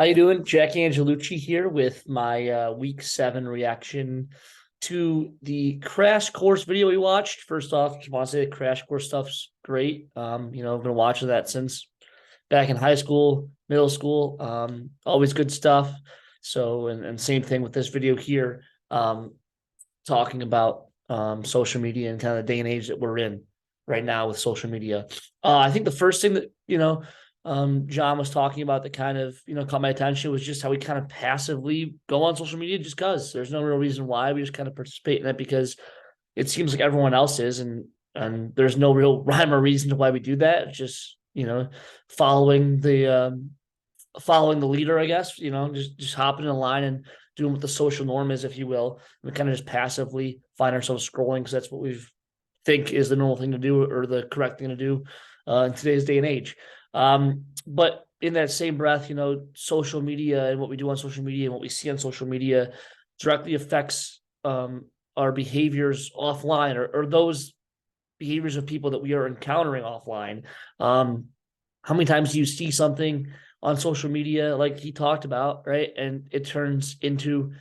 How you doing? Jack Angelucci here with my week 7 reaction to the Crash Course video we watched. First off, just want to say the Crash Course stuff's great. I've been watching that since back in high school, middle school. Always good stuff. So, and same thing with this video here, talking about social media and kind of the day and age that we're in right now with social media. I think the first thing that John was talking about that kind of caught my attention was just how we kind of passively go on social media just because there's no real reason why. We just kind of participate in it because it seems like everyone else is, and there's no real rhyme or reason to why we do that. It's just following the leader, I guess. Just hopping in a line and doing what the social norm is, if you will. We kind of just passively find ourselves scrolling because that's what we think is the normal thing to do or the correct thing to do in today's day and age. But in that same breath, social media and what we do on social media and what we see on social media directly affects our behaviors offline or those behaviors of people that we are encountering offline. How many times do you see something on social media like he talked about, right? And it turns into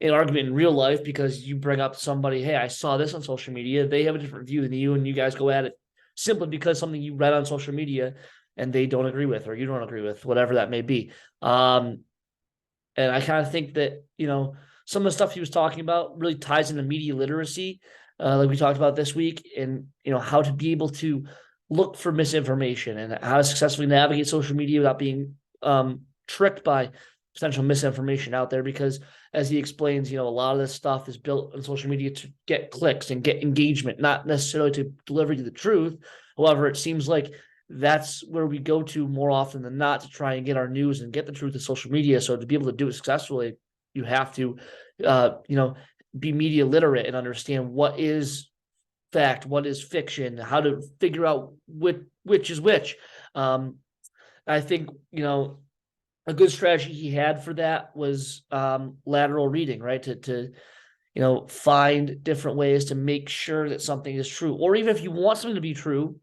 an argument in real life because you bring up somebody, hey, I saw this on social media. They have a different view than you, and you guys go at it simply because something you read on social media and they don't agree with, or you don't agree with, whatever that may be. And I kind of think that, some of the stuff he was talking about really ties into media literacy, like we talked about this week, and, how to be able to look for misinformation and how to successfully navigate social media without being tricked by potential misinformation out there. Because as he explains, a lot of this stuff is built on social media to get clicks and get engagement, not necessarily to deliver you the truth. However, it seems like that's where we go to more often than not to try and get our news and get the truth of social media. So to be able to do it successfully, you have to, be media literate and understand what is fact, what is fiction, how to figure out which is which. I think, a good strategy he had for that was lateral reading, right? To find different ways to make sure that something is true. Or even if you want something to be true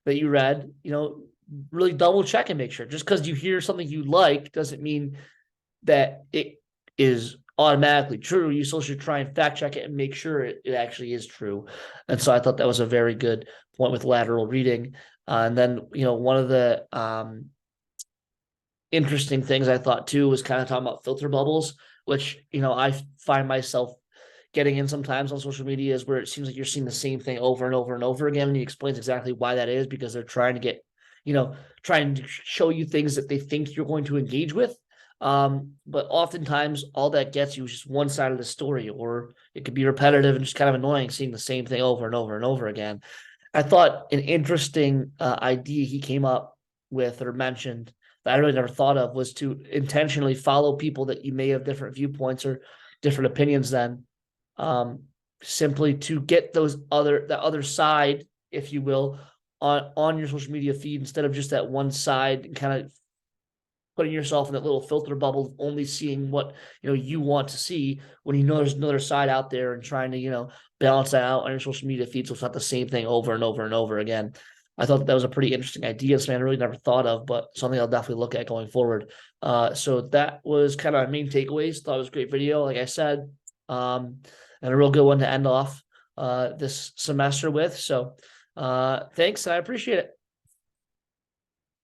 that you read, really double check and make sure. Just because you hear something you like doesn't mean that it is automatically true. You still should try and fact check it and make sure it actually is true. And so I thought that was a very good point with lateral reading. And then, one of the interesting things I thought too was kind of talking about filter bubbles, which, I find myself getting in sometimes on social media, is where it seems like you're seeing the same thing over and over and over again. And he explains exactly why that is, because they're trying to get, trying to show you things that they think you're going to engage with. But oftentimes all that gets you is just one side of the story, or it could be repetitive and just kind of annoying seeing the same thing over and over and over again. I thought an interesting idea he came up with or mentioned that I really never thought of was to intentionally follow people that you may have different viewpoints or different opinions than, simply to get that other side, if you will, on your social media feed, instead of just that one side, and kind of putting yourself in that little filter bubble, only seeing what you want to see, when there's another side out there, and trying to balance that out on your social media feed so it's not the same thing over and over and over again. I thought that was a pretty interesting idea, something I really never thought of, but something I'll definitely look at going forward. So that was kind of my main takeaways. Thought it was a great video, like I said, and a real good one to end off this semester with. So thanks, I appreciate it.